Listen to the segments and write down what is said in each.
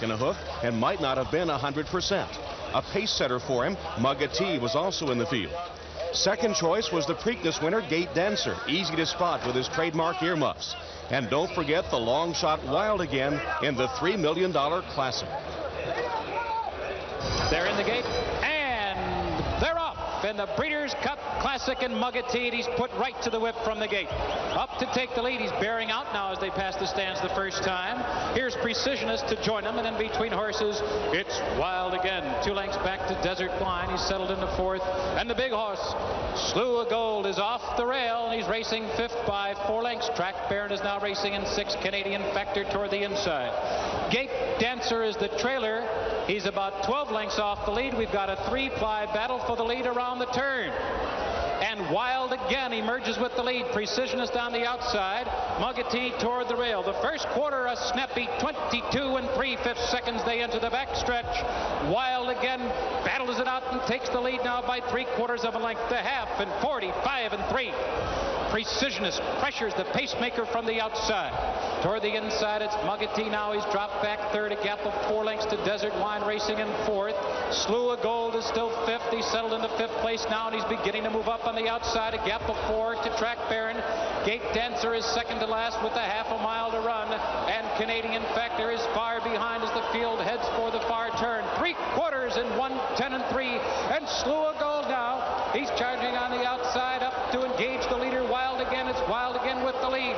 in a hoof and might not have been 100%. A pace setter for him, Mugati, was also in the field. Second choice was the Preakness winner, Gate Dancer, easy to spot with his trademark earmuffs. And don't forget the long shot Wild Again in the $3 million Classic. They're in the gate, and they're off in the Breeders' Cup Classic in Mugati. He's put right to the whip from the gate. Up to take the lead. He's bearing out now as they pass the stands the first time. Here's Precisionist to join him, and in between horses, it's Wild Again. 2 lengths back to Desert Line. He's settled into 4th. And the big horse, Slew of Gold, is off the rail, and he's racing 5th by 4 lengths. Track Baron is now racing in 6th. Canadian Factor toward the inside. Gate Dancer is the trailer. He's about 12 lengths off the lead. We've got a 3-ply battle for the lead around the turn. And Wild Again emerges with the lead. Precisionist on the outside. Mugati toward the rail. The first quarter, a snappy 22 3/5 seconds. They enter the backstretch. Wild Again battles it out and takes the lead now by 3/4 of a length to half, and 45 3. Precisionist pressures the pacemaker from the outside. Toward the inside, it's Mugati now. He's dropped back 3rd, a gap of 4 lengths to Desert Line, racing in 4th. Slew of Gold is still 5th. He's settled into 5th place now, and he's beginning to move up on the outside, a gap of 4 to Track Baron. Gate Dancer is 2nd to last with a half a mile to run, and Canadian Factor is far behind as the field heads for the far turn. 3/4 in 1:10 3, and Slew of Gold now. He's charging on the outside up to engage the leader. Wild Again. It's Wild Again with the lead.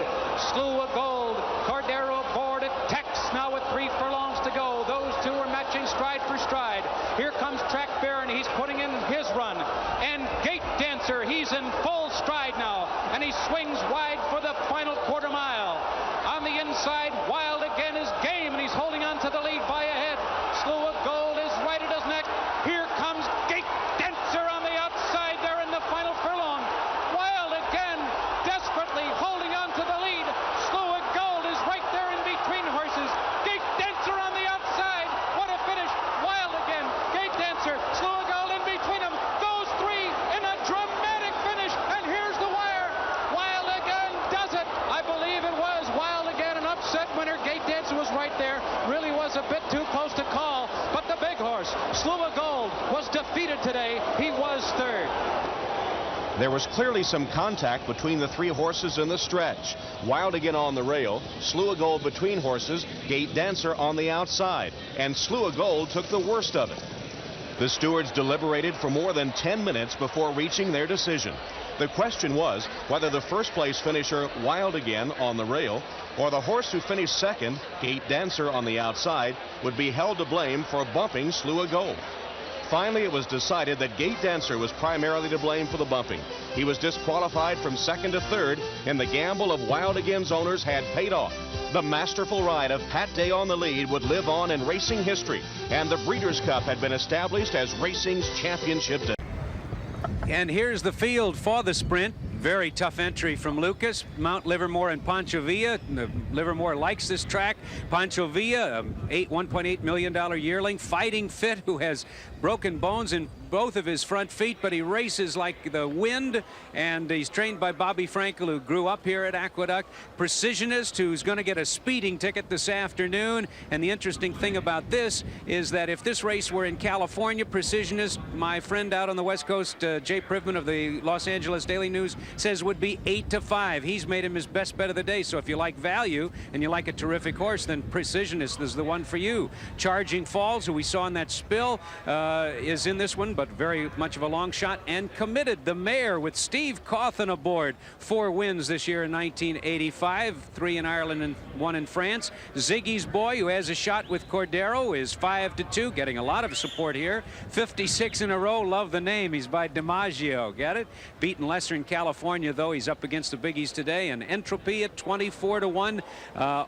Slew of Gold. Cordero aboard. Attacks now with 3 furlongs to go. Those two are matching stride for stride. Here comes Track Baron. He's putting in his run. And Gate Dancer, he's in full stride now. And he swings wide for the final quarter mile. On the inside, Wild Again is game, and he's holding on to the lead by a head. Slew of Gold is right at his neck. Here comes Gate Dancer on the outside. They're in the final furlong. Wild Again desperately holding on to the lead. Slew of Gold is right there in between horses. Gate Dancer on the outside. What a finish. Wild Again, Gate Dancer, Slew of Gold in between them. Those 3 in a dramatic finish. And here's the wire. Wild Again does it. I believe it was Wild Again, an upset winner. Gate Dancer was right there. Really was a bit too close to call. But the big horse, Slew of Gold, was defeated today. He was 3rd. There was clearly some contact between the 3 horses in the stretch. Wild Again on the rail, Slew of Gold between horses, Gate Dancer on the outside, and Slew of Gold took the worst of it. The stewards deliberated for more than 10 minutes before reaching their decision. The question was whether the first place finisher, Wild Again, on the rail, or the horse who finished 2nd, Gate Dancer on the outside, would be held to blame for bumping Slew of Gold. Finally, it was decided that Gate Dancer was primarily to blame for the bumping. He was disqualified from 2nd to 3rd, and the gamble of Wild Again's owners had paid off. The masterful ride of Pat Day on the lead would live on in racing history, and the Breeders' Cup had been established as racing's championship day. And here's the field for the sprint. Very tough entry from Lucas. Mount Livermore and Pancho Villa. Livermore likes this track. Pancho Villa, $1.8 million yearling. Fighting Fit, who has broken bones in both of his front feet, but he races like the wind, and he's trained by Bobby Frankel, who grew up here at Aqueduct. Precisionist, who's going to get a speeding ticket this afternoon. And the interesting thing about this is that if this race were in California, Precisionist, my friend out on the West Coast, Jay Privman of the Los Angeles Daily News, says would be 8-5. He's made him his best bet of the day. So if you like value and you like a terrific horse, then Precisionist is the one for you. Charging Falls, who we saw in that spill, is in this one, but very much of a long shot. And Committed, the mare with Steve Cawthon aboard. 4 wins this year in 1985, 3 in Ireland and 1 in France. Ziggy's Boy, who has a shot with Cordero, is 5-2, getting a lot of support here. 56 in a row, love the name. He's by DiMaggio, get it? Beaten lesser in California, though. He's up against the biggies today. And Entropy at 24-1,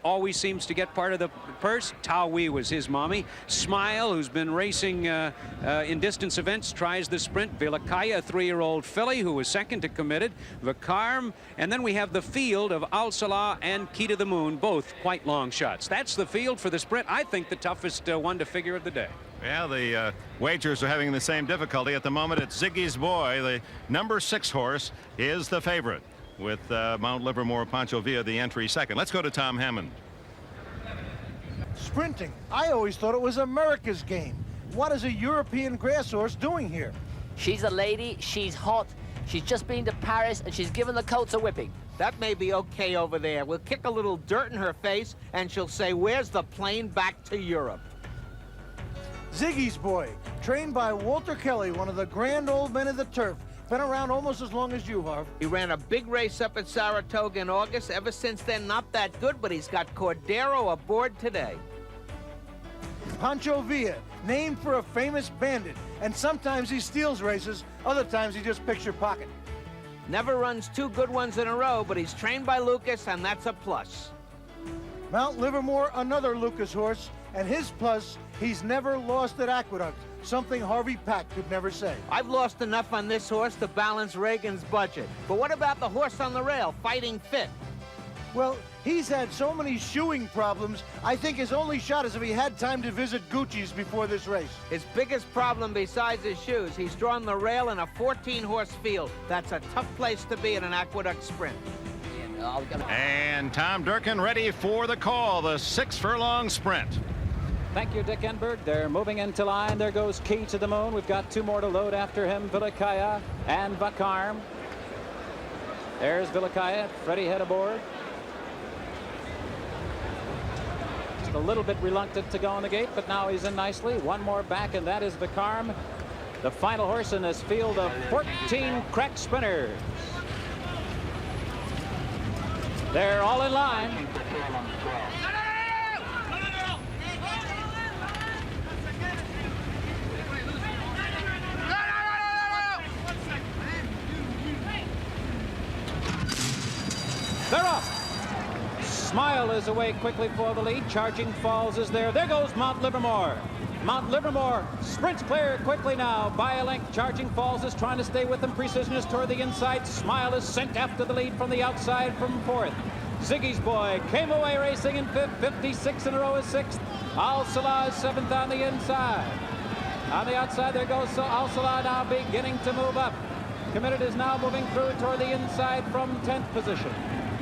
always seems to get part of the purse. Tao Wee was his mommy. Smile, who's been racing in distance events, tries the sprint. Vilacaya, a 3-year-old filly who was 2nd to Committed. Vacarme, and then we have the field of Al Salah and Key to the Moon, both quite long shots. That's the field for the sprint. I think the toughest one to figure of the day. Yeah, the wagers are having the same difficulty at the moment. It's Ziggy's Boy. The number 6 horse is the favorite, with Mount Livermore Pancho Villa the entry 2nd. Let's go to Tom Hammond. sprinting. I always thought it was America's game. What is a European grass horse doing here? She's a lady, she's hot. She's just been to Paris and she's given the colts a whipping. That may be okay over there. We'll kick a little dirt in her face and she'll say, where's the plane back to Europe? Ziggy's Boy, trained by Walter Kelly, one of the grand old men of the turf. Been around almost as long as you, Harv. He ran a big race up at Saratoga in August. Ever since then, not that good, but he's got Cordero aboard today. Pancho Villa, named for a famous bandit. And sometimes he steals races, other times he just picks your pocket. Never runs two good ones in a row, but he's trained by Lucas, and that's a plus. Mount Livermore, another Lucas horse, and his plus, he's never lost at Aqueduct, something Harvey Pack could never say. I've lost enough on this horse to balance Reagan's budget. But what about the horse on the rail, Fighting Fit? Well, he's had so many shoeing problems, I think his only shot is if he had time to visit Gucci's before this race. His biggest problem besides his shoes, he's drawn the rail in a 14-horse field. That's a tough place to be in an Aqueduct sprint. And Tom Durkin ready for the call, the 6 furlong sprint. Thank you, Dick Enberg. They're moving into line. There goes Key to the Moon. We've got two more to load after him, Villicaya and Vacarme. There's Villicaya, Freddie head aboard. Just a little bit reluctant to go on the gate, but now he's in nicely. One more back, and that is Vacarme, the final horse in this field of 14 crack sprinters. They're all in line. They're up. Smile is away quickly for the lead. Charging Falls is there. There goes Mount Livermore. Mount Livermore sprints clear quickly now by a length. Charging Falls is trying to stay with them. Precisionist toward the inside. Smile is sent after the lead from the outside from fourth. Ziggy's Boy came away racing in fifth. 56 in a row is sixth. Al Salah is seventh on the inside. On the outside there goes Al Salah now beginning to move up. Committed is now moving through toward the inside from 10th position.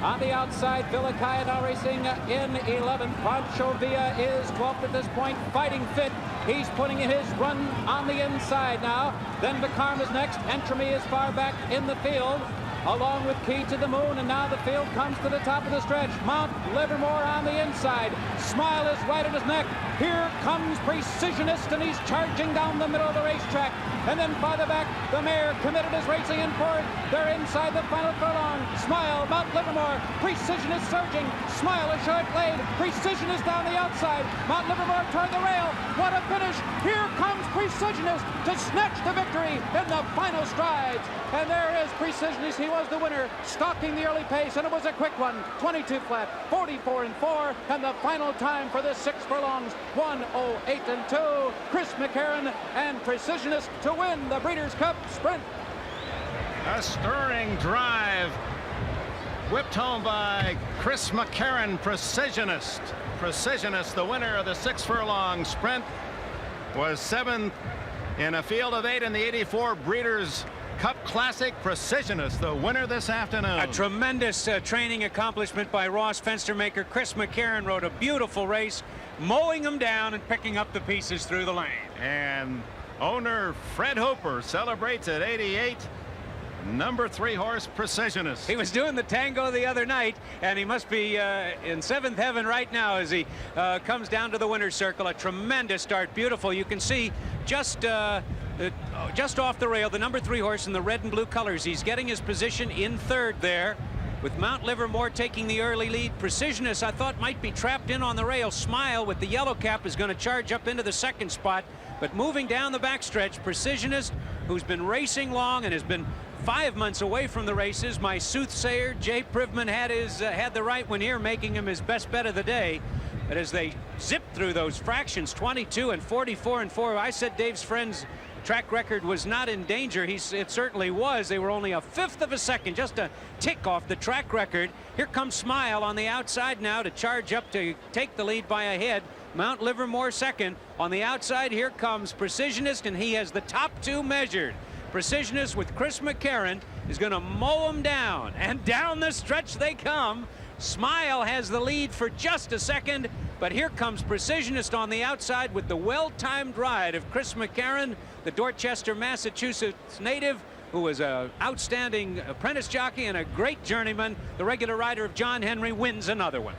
On the outside, Villicaya now racing in 11th. Pancho Villa is 12th at this point. Fighting Fit, he's putting in his run on the inside now. Then Vacarme is next. Entremy is far back in the field, along with Key to the Moon, and now the field comes to the top of the stretch. Mount Livermore on the inside. Smile is right at his neck. Here comes Precisionist, and he's charging down the middle of the racetrack. And then farther back, the mare Committed is racing in fourth. They're inside the final furlong. Smile, Mount Livermore, Precisionist surging. Smile is short laid. Precisionist down the outside. Mount Livermore toward the rail. What a finish. Here comes Precisionist to snatch the victory in the final strides. And there is Precisionist. He was the winner, stalking the early pace, and it was a quick one. 22 flat, 44 and 4, and the final time for this 6 furlongs, 1:08 and 2. Chris McCarron and Precisionist to win the Breeders' Cup Sprint. A stirring drive, whipped home by Chris McCarron, Precisionist. Precisionist, the winner of the 6 furlong sprint, was 7th in a field of 8 in the 84 Breeders' Cup Classic. Precisionist, the winner this afternoon. A tremendous training accomplishment by Ross Fenstermaker. Chris McCarron rode a beautiful race, mowing them down and picking up the pieces through the lane. And owner Fred Hooper celebrates at 88. Number 3 horse, Precisionist. He was doing the tango the other night, and he must be in 7th heaven right now as he comes down to the winner's circle. A tremendous start, beautiful. You can see just off the rail, the number 3 horse in the red and blue colors. He's getting his position in 3rd there, with Mount Livermore taking the early lead. Precisionist, I thought, might be trapped in on the rail. Smile with the yellow cap is going to charge up into the 2nd spot, but moving down the backstretch, Precisionist, who's been racing long and has been 5 months away from the races. My soothsayer, Jay Privman, had the right one here, making him his best bet of the day. But as they zip through those fractions, 22 and 44 and 4, I said Dave's friend's track record was not in danger. It certainly was. They were only a 1/5 of a second, just a tick off the track record. Here comes Smile on the outside now to charge up to take the lead by a head. Mount Livermore 2nd. On the outside, here comes Precisionist, and he has the top 2 measured. Precisionist with Chris McCarron is going to mow him down, and down the stretch they come. Smile has the lead for just a second, But here comes Precisionist on the outside with the well-timed ride of Chris McCarron, the Dorchester, Massachusetts native, who was an outstanding apprentice jockey and a great journeyman. The regular rider of John Henry wins another one.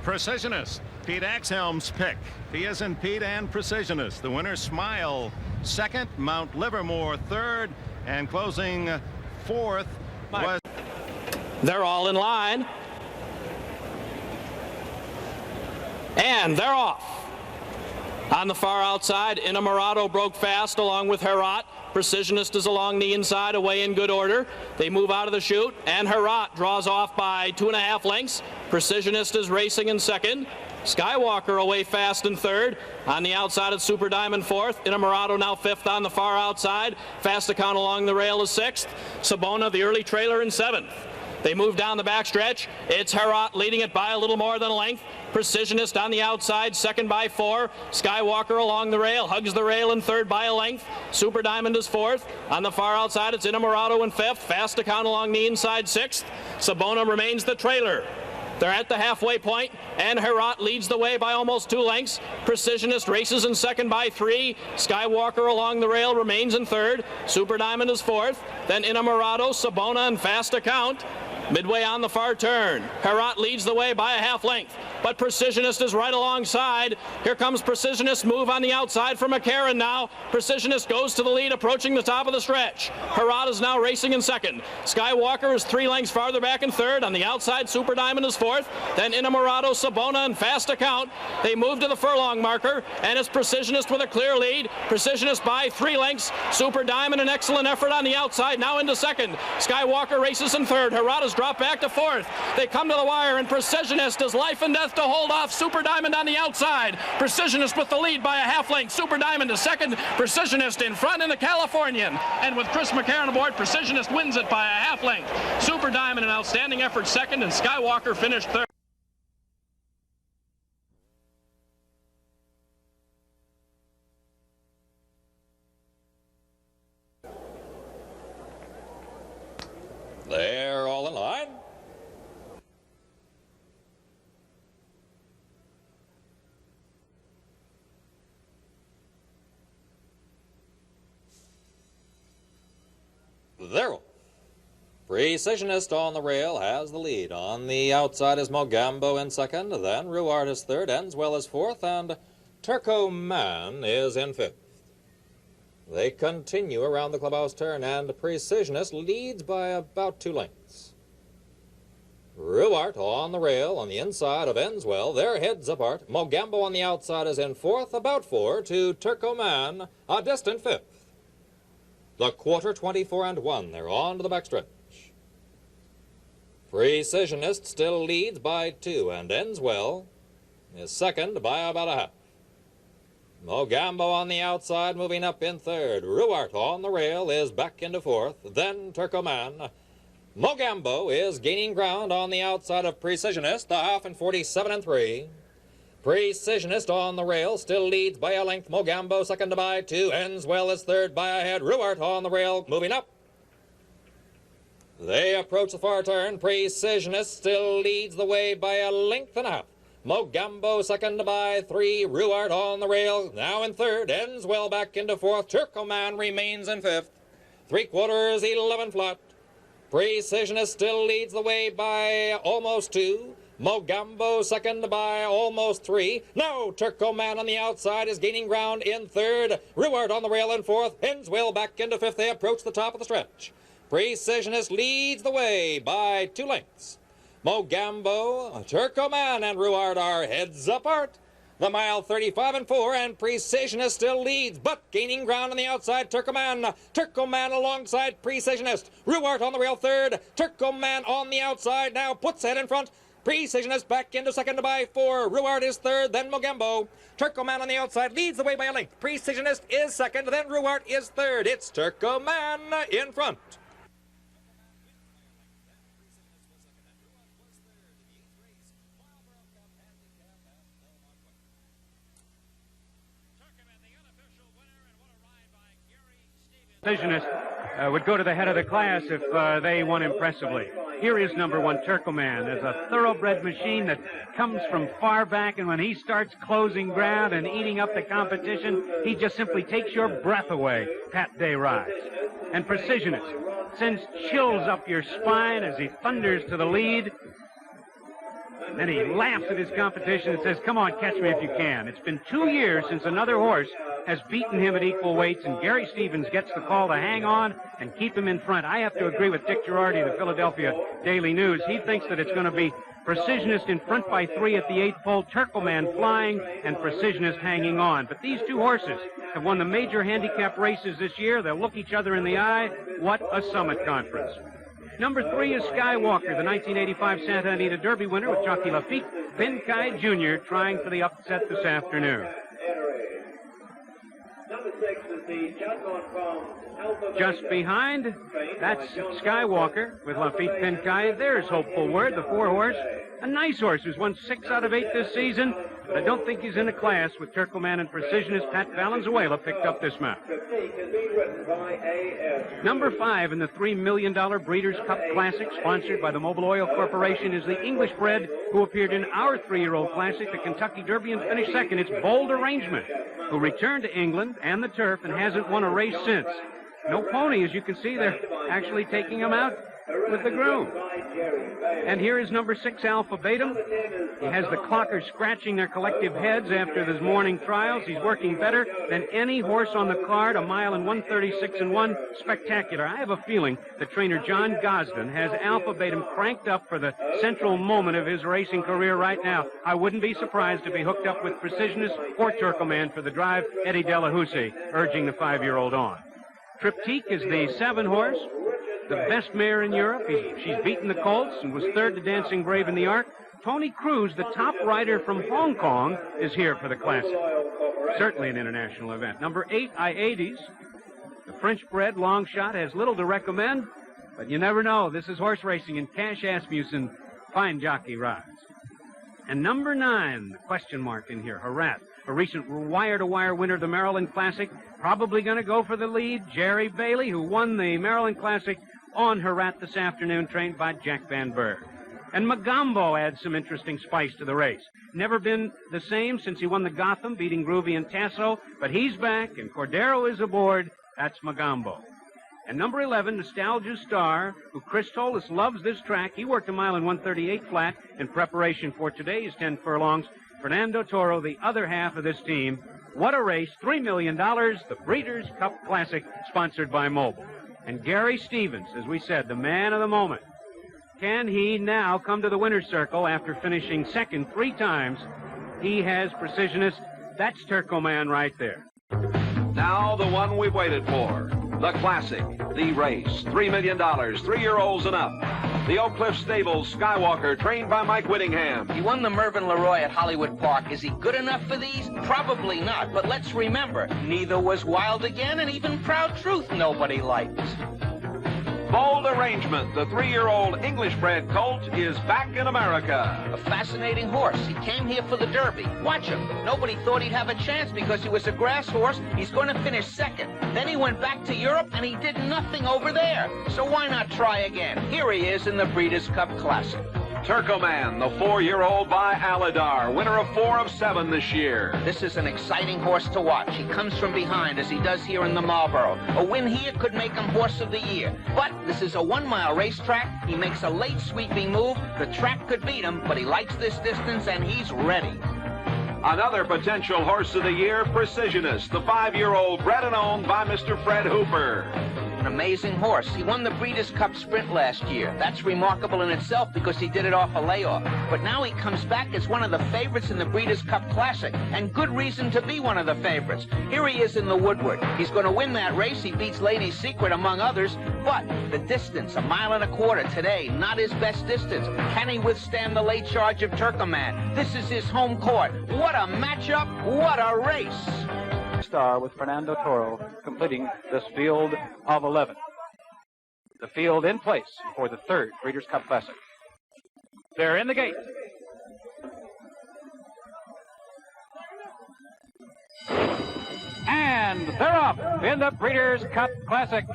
Precisionist, Pete Axhelm's pick. He is in Pete and Precisionist. The winner, Smile, second. Mount Livermore, third. And closing fourth was... They're all in line. And they're off. On the far outside, Inamorado broke fast along with Herat. Precisionist is along the inside, away in good order. They move out of the chute, and Herat draws off by 2.5 lengths. Precisionist is racing in second. Skywalker away fast in third. On the outside of Super Diamond fourth. Inamorado now fifth on the far outside. Fast Account along the rail is sixth. Sabona, the early trailer, in seventh. They move down the backstretch. It's Herat leading it by a little more than a length. Precisionist on the outside, second by 4. Skywalker along the rail, hugs the rail in third by a length. Super Diamond is fourth. On the far outside, it's Inamorado in fifth. Fast Account along the inside, sixth. Sabona remains the trailer. They're at the halfway point, and Herat leads the way by almost 2 lengths. Precisionist races in second by 3. Skywalker along the rail remains in third. Super Diamond is fourth. Then Inamorado, Sabona, and Fast Account. Midway on the far turn, Herat leads the way by a half length, but Precisionist is right alongside. Here comes Precisionist, move on the outside for McCarron now. Precisionist goes to the lead, approaching the top of the stretch. Herat is now racing in second. Skywalker is 3 lengths farther back in third. On the outside, Super Diamond is fourth. Then Inamorado, Sabona, and Fast Account. They move to the furlong marker, and it's Precisionist with a clear lead. Precisionist by 3 lengths. Super Diamond, an excellent effort on the outside, now into second. Skywalker races in third. Herat is dropped back to fourth. They come to the wire, and Precisionist is life and death to hold off Super Diamond on the outside. Precisionist with the lead by a half length. Super Diamond is second. Precisionist in front in the Californian. And with Chris McCarron aboard, Precisionist wins it by a half length. Super Diamond, an outstanding effort, second, and Skywalker finished third. They're all in line. They're off. Precisionist on the rail has the lead. On the outside is Mogambo in second, then Ruart is third, Enswell is fourth, and Turco Man is in fifth. They continue around the clubhouse turn, and Precisionist leads by about 2 lengths. Ruart on the rail on the inside of Enswell. Their heads apart. Mogambo on the outside is in fourth, about 4 to Turco Man, a distant fifth. The quarter 24 and 1. They're on to the backstretch. Precisionist still leads by 2, and Enswell is second by about a half. Mogambo on the outside, moving up in third. Ruart on the rail is back into fourth. Then Turcoman. Mogambo is gaining ground on the outside of Precisionist, the half in 47 and 3. Precisionist on the rail still leads by a length. Mogambo second by 2. Enswell is third by a head. Ruart on the rail, moving up. They approach the far turn. Precisionist still leads the way by a length and a half. Mogambo second by 3. Ruart on the rail, now in third. Enswell back into fourth. Turcoman remains in fifth. 3/4, 11 flat. Precisionist still leads the way by almost 2. Mogambo second by almost 3. Now Turcoman on the outside is gaining ground in third. Ruart on the rail in fourth. Enswell back into fifth. They approach the top of the stretch. Precisionist leads the way by 2 lengths. Mogambo, Turcoman, and Ruart are heads apart. The mile 35 and 4, and Precisionist still leads, but gaining ground on the outside. Turcoman alongside Precisionist. Ruart on the rail third. Turcoman on the outside now puts head in front. Precisionist back into second by 4. Ruart is third, then Mogambo. Turcoman on the outside leads the way by a length. Precisionist is second, then Ruart is third. It's Turcoman in front. Precisionist would go to the head of the class if they won impressively. Here is number 1, Turkoman. There's a thoroughbred machine that comes from far back, and when he starts closing ground and eating up the competition, he just simply takes your breath away. Pat Day rides. And Precisionist sends chills up your spine as he thunders to the lead. Then he laughs at his competition and says, come on, catch me if you can. It's been 2 years since another horse has beaten him at equal weights, and Gary Stevens gets the call to hang on and keep him in front. I have to agree with Dick Girardi, the Philadelphia Daily News. He thinks that it's going to be Precisionist in front by 3 at the 8th pole, Turkoman flying, and Precisionist hanging on. But these two horses have won the major handicap races this year. They'll look each other in the eye. What a summit conference. Number 3 is Skywalker, the 1985 Santa Anita Derby winner, with Jockey Lafitte Benkai Jr. trying for the upset this afternoon. Just behind, that's Skywalker with Lafitte Benkai. There's Hopeful Word, the 4-horse. A nice horse who's won 6 out of 8 this season, but I don't think he's in a class with Turkoman and Precisionist. Pat Valenzuela picked up this mount. Number 5 in the $3 million Breeders' Cup Classic, sponsored by the Mobil Oil Corporation, is the English bred who appeared in our 3-year-old classic, the Kentucky Derby, and finished second. It's Bold Arrangement, who returned to England and the turf and hasn't won a race since. No pony, as you can see, they're actually taking him out with the groom. And here is number 6, Alpha Batum. He has the clockers scratching their collective heads after this morning trials. He's working better than any horse on the card, 1 mile and 1:36.1. Spectacular. I have a feeling that trainer John Gosden has Alpha Batum cranked up for the central moment of his racing career right now. I wouldn't be surprised if he hooked up with Precisionist or Turkoman for the drive. Eddie Delahousie urging the 5-year-old on. Triptyque is the 7-horse, the best mare in Europe. She's beaten the Colts and was 3rd to Dancing Brave in the Arc. Tony Cruz, the top rider from Hong Kong, is here for the Classic. Certainly an international event. Number 8, I-80s. The French-bred long shot has little to recommend, but you never know. This is horse racing, and Cash Asmussen, fine jockey, rides. And number 9, the question mark in here, Herat, a recent wire-to-wire winner of the Maryland Classic, probably going to go for the lead. Jerry Bailey, who won the Maryland Classic on Herat this afternoon, trained by Jack Van Berg. And Magambo adds some interesting spice to the race. Never been the same since he won the Gotham, beating Groovy and Tasso, but he's back, and Cordero is aboard. That's Magambo. And number 11, Nostalgia Star, who Chris told us loves this track. He worked 1 mile and 1:38 flat in preparation for today's 10 furlongs. Fernando Toro, the other half of this team. What a race. $3 million, the Breeders' Cup Classic, sponsored by Mobil. And Gary Stevens, as we said, the man of the moment. Can he now come to the winner's circle after finishing second 3 times? He has Precisionist. That's Turkoman right there. Now the one we've waited for. The Classic, the race, $3 million, 3-year-olds and up. The Oak Cliff Stables, Skywalker, trained by Mike Whittingham. He won the Mervyn Leroy at Hollywood Park. Is he good enough for these? Probably not, but let's remember, neither was Wild Again, and even Proud Truth nobody liked. Bold Arrangement, the 3-year-old English-bred colt, is back in America. A fascinating horse. He came here for the Derby. Watch him. Nobody thought he'd have a chance because he was a grass horse. He's going to finish second. Then he went back to Europe, and he did nothing over there. So why not try again? Here he is in the Breeders' Cup Classic. Turkoman, the 4-year-old by Aladar, winner of 4 of 7 this year. This is an exciting horse to watch. He comes from behind, as he does here in the Marlboro. A win here could make him Horse of the Year. But this is a 1-mile racetrack. He makes a late sweeping move. The track could beat him, but he likes this distance, and he's ready. Another potential Horse of the Year, Precisionist, the 5-year-old bred and owned by Mr. Fred Hooper. An amazing horse. He won the Breeders' Cup Sprint last year. That's remarkable in itself because he did it off a layoff. But now he comes back as one of the favorites in the Breeders' Cup Classic, and good reason to be one of the favorites. Here he is in the Woodward. He's going to win that race. He beats Lady's Secret, among others. But the distance, 1.25 miles today, not his best distance. Can he withstand the late charge of Turkoman? This is his home court. What a matchup. What a race. Star with Fernando Toro completing this field of 11. The field in place for the 3rd Breeders' Cup Classic. They're in the gate. And they're off in the Breeders' Cup Classic.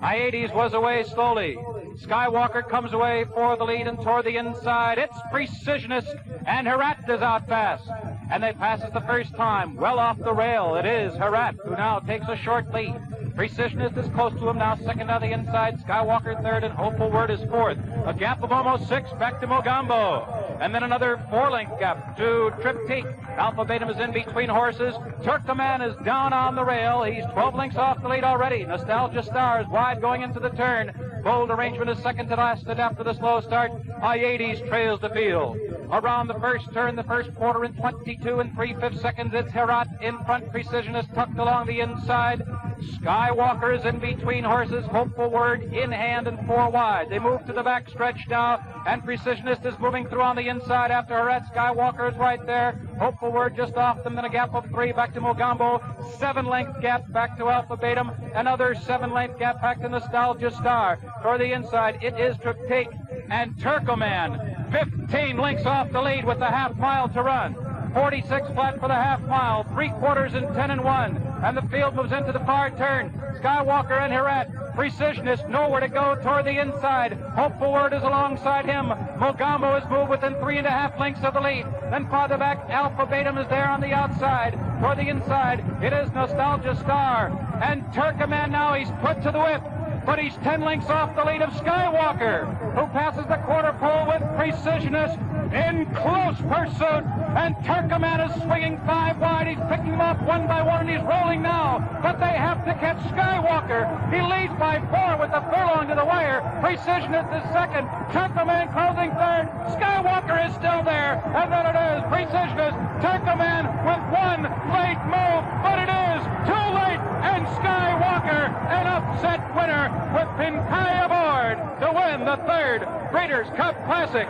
I-80s was away slowly. Skywalker comes away for the lead and toward the inside. It's Precisionist, and Herat is out fast. And they pass it the first time, well off the rail. It is Herat who now takes a short lead. Precisionist is close to him now, second on the inside. Skywalker third, and Hopeful Word is fourth. A gap of almost 6 back to Mogambo. And then another 4-length gap to Triptyque. Alpha Beta is in between horses. Turkoman is down on the rail. He's 12 lengths off the lead already. Nostalgia Star is wide going into the turn. Bold Arrangement is second to last, and after the slow start, Hyades trails the field. Around the first turn, the first quarter in 22 and 3/5 seconds, it's Herat in front. Precisionist tucked along the inside. Skywalker is in between horses. Hopeful Word in hand and 4 wide. They move to the back stretch now, and Precisionist is moving through on the inside after Herat. Skywalker is right there. Hopeful Word just off them, then a gap of 3 back to Mogambo. 7-length gap back to Alpha Beta. Another 7-length gap back to Nostalgia Star. For the inside, it is Triptyque and Turkoman. 15 lengths off the lead with the half mile to run. 46 flat for the half mile, 3/4 in 10 and 1. And the field moves into the far turn. Skywalker and Herat. Precisionist nowhere to go toward the inside. Hopeful Word is alongside him. Mogambo is moved within 3.5 lengths of the lead. Then farther back, Alpha Beta is there on the outside. Toward the inside, it is Nostalgia Star. And Turkoman now, he's put to the whip. But he's 10 lengths off the lead of Skywalker, who passes the quarter pole with Precisionist in close pursuit. And Turkoman is swinging 5 wide. He's picking them off one by one, and he's rolling now. But they have to catch Skywalker. He leads by 4 with the furlong to the wire. Precisionist is second. Turkoman closing third. Skywalker is still there. And then it is Precisionist. Turkoman with one late move, but it is too late. And Skywalker, an upset winner with Pinkai aboard to win the 3rd Breeders' Cup Classic.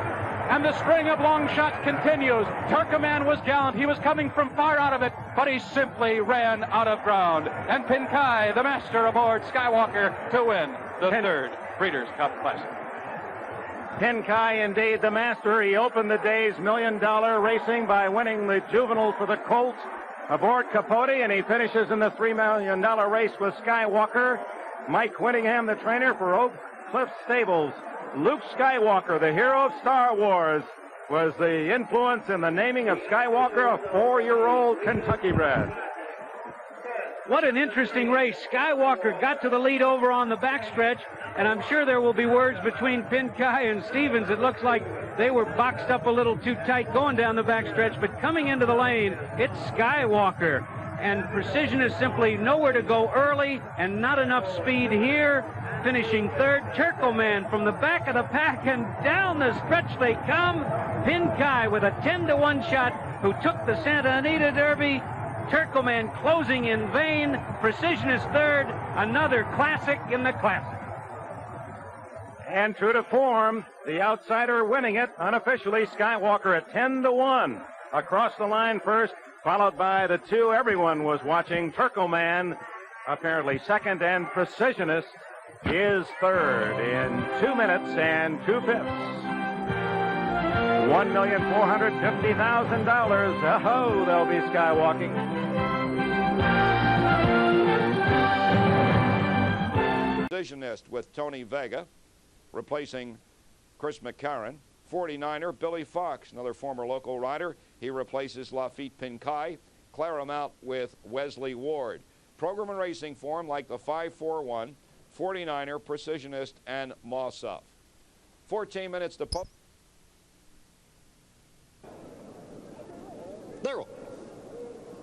And the string of long shots continues. Turkoman was gallant. He was coming from far out of it, but he simply ran out of ground. And Pinkai, the master, aboard Skywalker to win the 3rd Breeders' Cup Classic. Pinkai, indeed, the master. He opened the day's $1 million racing by winning the juvenile for the Colts aboard Capote, and he finishes in the $3 million race with Skywalker. Mike Whittingham, the trainer for Oak Cliff Stables. Luke Skywalker, the hero of Star Wars, was the influence in the naming of Skywalker, a 4-year-old Kentucky bred. What an interesting race. Skywalker got to the lead over on the backstretch, and I'm sure there will be words between Pinkai and Stevens. It looks like they were boxed up a little too tight going down the backstretch, but coming into the lane, it's Skywalker. And Precision is simply nowhere to go early and not enough speed here. Finishing 3rd, Turkoman from the back of the pack, and down the stretch they come. Pinkai with a 10-1 shot, who took the Santa Anita Derby. Turkoman closing in vain. Precision is 3rd, another classic in the classic. And true to form, the outsider winning it unofficially, Skywalker at 10-1. Across the line first, followed by the 2 everyone was watching. Turkoman apparently 2nd, and Precisionist is 3rd in 2 minutes and 2/5. $1,450,000. Oh, they'll be skywalking. Precisionist with Tony Vega, replacing Chris McCarron. 49er, Billy Fox, another former local rider. He replaces Lafitte Pinkai. Claramount with Wesley Ward. Program and racing form like the 5-4-1, 49er, Precisionist, and Mossuf. 14 minutes to pump. There we go.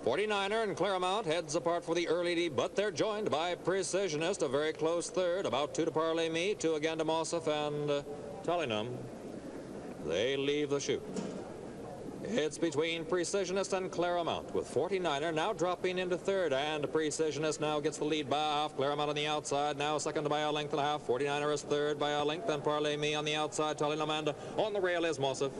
49er and Claramount heads apart for the early lead, but they're joined by Precisionist, a very close 3rd, about 2 to Parley Me, 2 again to Mossuf and Tullingham. They leave the chute. It's between Precisionist and Claramount, with 49er now dropping into 3rd, and Precisionist now gets the lead by a half. Claramount on the outside, now 2nd by a length and a half. 49er is 3rd by a length, and Parley Me on the outside. Tullingham, and on the rail is Mossuf.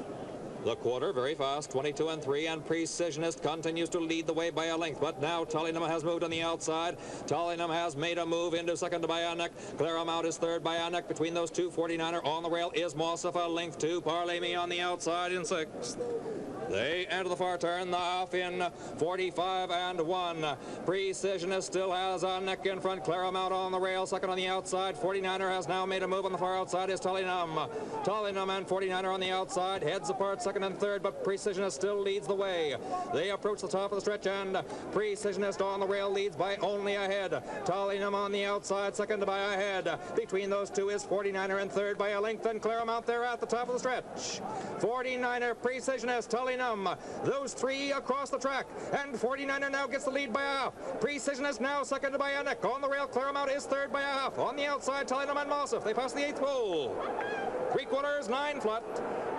The quarter very fast, 22 and 3, and Precisionist continues to lead the way by a length, but now Tullingham has moved on the outside. Tullingham has made a move into 2nd by a neck. Claramount is 3rd by a neck. Between those 2, 49er on the rail is Mossuf, a length 2. Parley Me on the outside in 6th. They enter the far turn, the half in 45 and 1. Precisionist still has a neck in front. Claramount on the rail, second on the outside. 49er has now made a move on the far outside. Is Tullingham. Tullingham and 49er on the outside. Heads apart, second and third, but Precisionist still leads the way. They approach the top of the stretch, and Precisionist on the rail leads by only a head. Tullingham on the outside, second by a head. Between those two is 49er and third by a length, and Claramount there at the top of the stretch. 49er, Precisionist, Tullingham, those three across the track, and 49er now gets the lead by a half. Precisionist now second by a neck. On the rail, Claramount is third by a half. On the outside, Tullingham and Mossif. They pass the 8th pole. 3/4, 9 flat.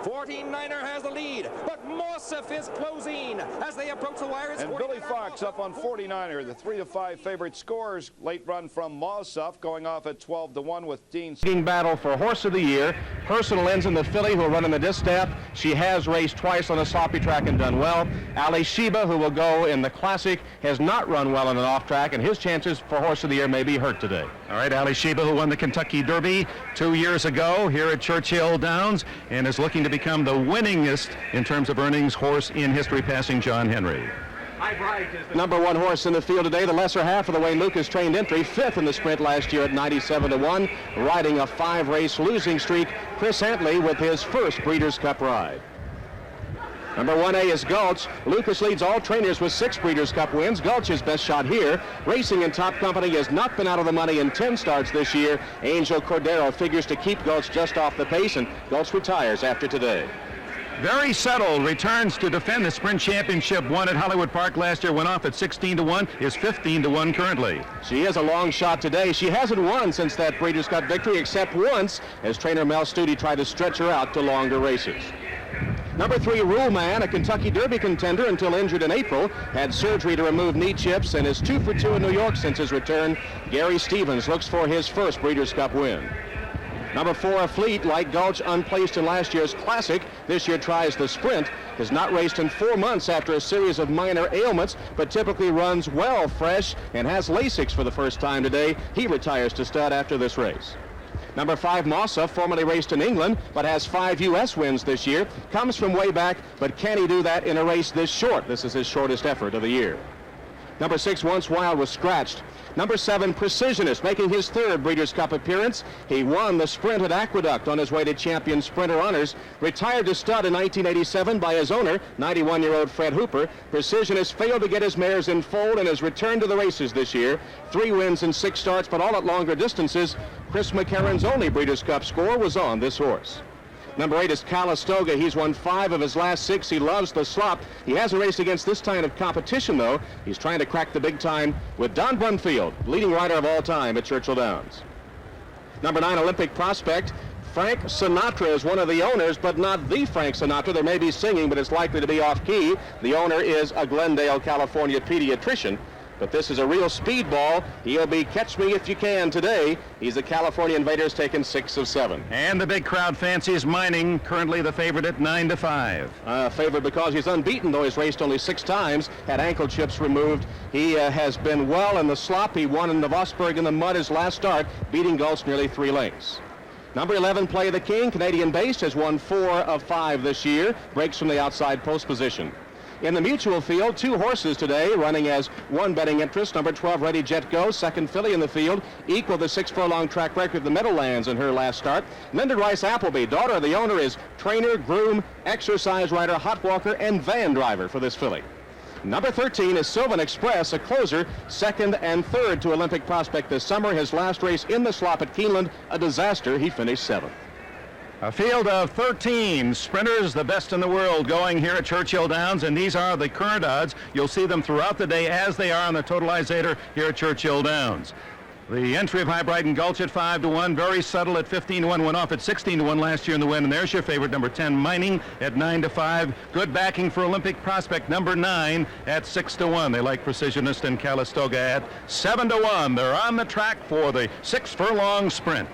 49er has the lead, but Mossif is closing as they approach the wire. And Billy Fox up on 49er, the 3-5 favorite. Scores. Late run from Mossif going off at 12-1 with Dean. Battle for Horse of the Year. Personal ends in the filly who will run in the distaff. She has raced twice on a sloppy track and done well. Ali Sheba, who will go in the Classic, has not run well on an off track, and his chances for Horse of the Year may be hurt today. All right, Ali Sheba, who won the Kentucky Derby 2 years ago here at Churchill Downs, and is looking to become the winningest in terms of earnings horse in history, passing John Henry. Number 1 horse in the field today, the lesser half of the Wayne Lucas trained entry, 5th in the sprint last year at 97-1, riding a 5-race losing streak. Chris Hantley with his first Breeders' Cup ride. Number 1A is Gulch. Lucas leads all trainers with 6 Breeders' Cup wins. Gulch's best shot here. Racing in Top Company has not been out of the money in 10 starts this year. Angel Cordero figures to keep Gulch just off the pace, and Gulch retires after today. Very Settle returns to defend the Sprint Championship, won at Hollywood Park last year, went off at 16-1, is 15-1 currently. She is a long shot today. She hasn't won since that Breeders' Cup victory, except once, as trainer Mel Studi tried to stretch her out to longer races. Number 3, Rule Man, a Kentucky Derby contender until injured in April, had surgery to remove knee chips and is 2 for 2 in New York since his return. Gary Stevens looks for his first Breeders' Cup win. Number 4, Fleet, like Gulch, unplaced in last year's Classic. This year tries the Sprint. Has not raced in 4 months after a series of minor ailments, but typically runs well fresh and has Lasix for the first time today. He retires to stud after this race. Number 5, Mossif, formerly raced in England, but has 5 U.S. wins this year. Comes from way back, but can he do that in a race this short? This is his shortest effort of the year. Number 6, Once Wild, was scratched. Number 7, Precisionist, making his 3rd Breeders' Cup appearance. He won the Sprint at Aqueduct on his way to Champion Sprinter honors. Retired to stud in 1987 by his owner, 91-year-old Fred Hooper. Precisionist failed to get his mares in fold and has returned to the races this year. 3 wins in 6 starts, but all at longer distances. Chris McCarron's only Breeders' Cup score was on this horse. Number 8 is Calistoga. He's won 5 of his last 6. He loves the slop. He hasn't raced against this kind of competition, though. He's trying to crack the big time with Don Brunfield, leading rider of all time at Churchill Downs. Number 9, Olympic Prospect. Frank Sinatra is one of the owners, but not the Frank Sinatra. There may be singing, but it's likely to be off-key. The owner is a Glendale, California pediatrician. But this is a real speedball. He'll be Catch Me If You Can today. He's the California Invaders, taking 6 of 7. And the big crowd fancies Mining, currently the favorite at 9-5. Favorite because he's unbeaten, though he's raced only 6 times, had ankle chips removed. He has been well in the slop. He won in the Vosburg in the mud his last start, beating Gulch nearly 3 lengths. Number 11, Play the King, Canadian-based, has won 4 of 5 this year, breaks from the outside post position. In the mutual field, 2 horses today running as 1 betting interest. Number 12, Ready Jet Go, 2nd filly in the field, equal the 6-furlong track record of the Meadowlands in her last start. Linda Rice Appleby, daughter of the owner, is trainer, groom, exercise rider, hot walker, and van driver for this filly. Number 13 is Sylvan Express, a closer, 2nd and 3rd to Olympic Prospect this summer. His last race in the slop at Keeneland, a disaster. He finished 7th. A field of 13 sprinters, the best in the world, going here at Churchill Downs, and these are the current odds. You'll see them throughout the day as they are on the totalizator here at Churchill Downs. The entry of High Brighton Gulch at 5-1, Very Subtle at 15-1, went off at 16-1 last year in the win, and there's your favorite, number 10, Mining, at 9-5. Good backing for Olympic Prospect, number 9, at 6-1. They like Precisionist and Calistoga at 7-1. They're on the track for the 6-furlong sprint.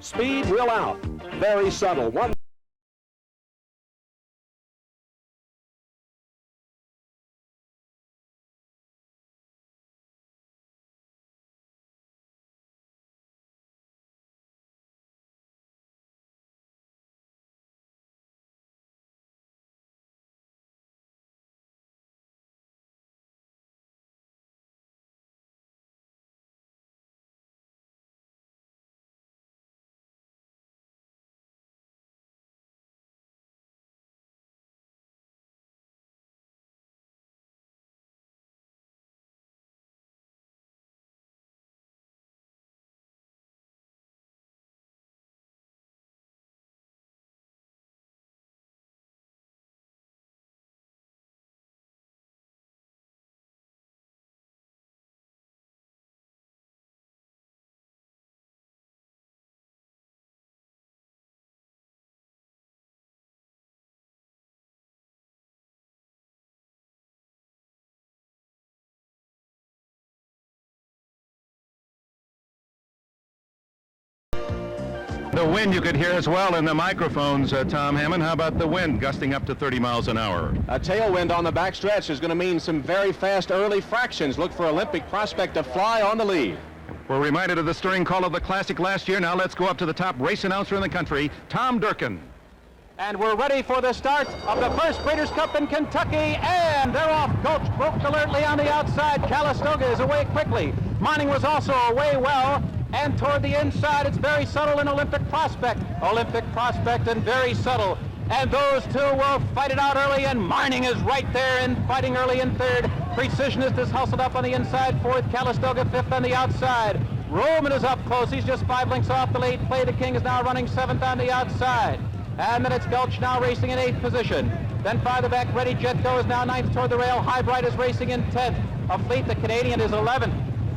Speed will out. Very Subtle. 1 The wind you could hear as well in the microphones, Tom Hammond. How about the wind gusting up to 30 miles an hour? A tailwind on the backstretch is going to mean some very fast early fractions. Look for Olympic Prospect to fly on the lead. We're reminded of the stirring call of the Classic last year. Now let's go up to the top race announcer in the country, Tom Durkin. And we're ready for the start of the first Breeders' Cup in Kentucky, and they're off. Gulch broke alertly on the outside. Calistoga is away quickly. Mining was also away well, and toward the inside, it's Very Subtle and Olympic Prospect. Olympic Prospect and Very Subtle. And those two will fight it out early, and Mining is right there and fighting early in third. Precisionist is hustled up on the inside, fourth. Calistoga fifth on the outside. Roman is up close. He's just 5 lengths off the lead. Play the King is now running seventh on the outside. And then it's Gulch now racing in 8th position. Then farther back, Ready Jet goes now 9th toward the rail. High Bright is racing in 10th. A Fleet, the Canadian, is 11th.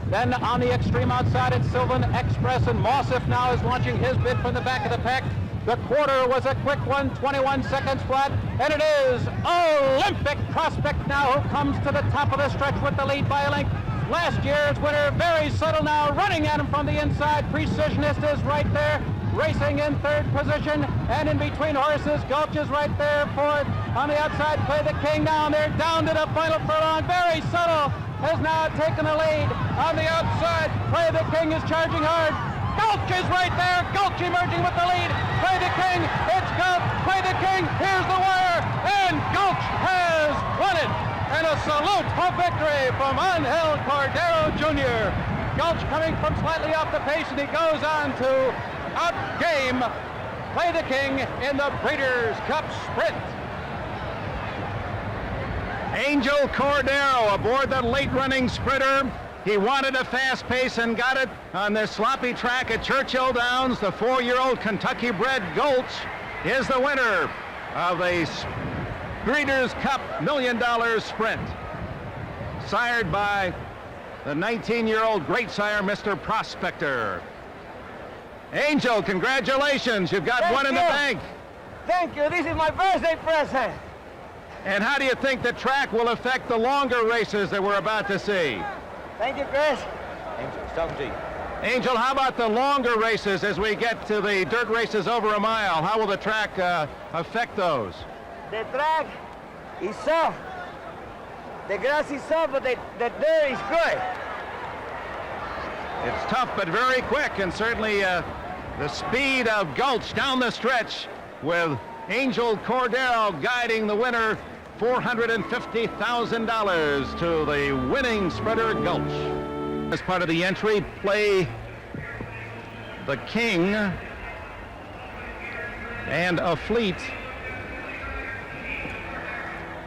Then on the extreme outside, it's Sylvan Express, and Mossif now is launching his bid from the back of the pack. The quarter was a quick one, 21 seconds flat, and it is Olympic Prospect now who comes to the top of the stretch with the lead by a length. Last year's winner, Very Subtle, now running at him from the inside. Precisionist is right there, racing in 3rd position, and in between horses, Gulch is right there, 4th. On the outside, Play the King now, and they're down to the final furlong. Very Subtle has now taken the lead. On the outside, Play the King is charging hard. Gulch is right there. Gulch emerging with the lead. Play the King. It's Gulch. Play the King. Here's the wire. And Gulch has won it. And a salute of victory from Angel Cordero Jr. Gulch coming from slightly off the pace, and he goes on to outgame Play the King in the Breeders' Cup Sprint. Angel Cordero aboard the late-running sprinter. He wanted a fast pace and got it on this sloppy track at Churchill Downs. The 4-year-old Kentucky-bred Gulch is the winner of the Breeders' Cup $1 Million Sprint, sired by the 19-year-old great sire, Mr. Prospector. Angel, congratulations. You've got one in the bank. Thank you. This is my birthday present. And how do you think the track will affect the longer races that we're about to see? Thank you, Chris. Angel, talking to you. Angel, how about the longer races as we get to the dirt races over a mile? How will the track affect those? The track is soft. The grass is soft, but the dirt is good. It's tough, but very quick, and certainly the speed of Gulch down the stretch with Angel Cordero guiding the winner, $450,000 to the winning sprinter Gulch. As part of the entry, Play the King and a Fleet.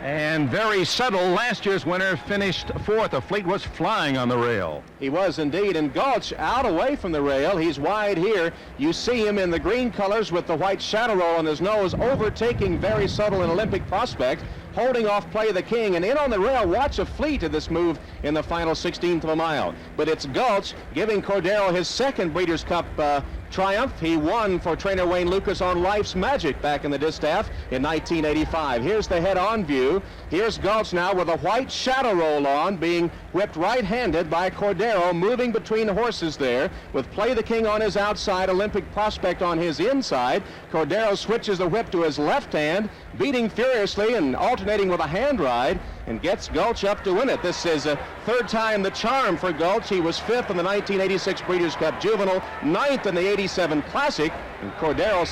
And Very Subtle, last year's winner, finished 4th. A Fleet was flying on the rail. He was indeed, and Gulch out away from the rail. He's wide here. You see him in the green colors with the white shadow roll on his nose, overtaking Very Subtle and Olympic Prospect, holding off Play the King, and in on the rail. Watch a Fleet in this move in the final 16th of a mile. But it's Gulch giving Cordero his second Breeders' Cup triumph. He won for trainer Wayne Lucas on Life's Magic back in the distaff in 1985. Here's the head-on view. Here's Gulch now with a white shadow roll on, being whipped right-handed by Cordero, moving between the horses there with Play the King on his outside, Olympic Prospect on his inside. Cordero switches the whip to his left hand, beating furiously and alternating with a hand ride, and gets Gulch up to win it. This is a 3rd time the charm for Gulch. He was 5th in the 1986 Breeders' Cup Juvenile, 9th in the 87 Classic, and Cordero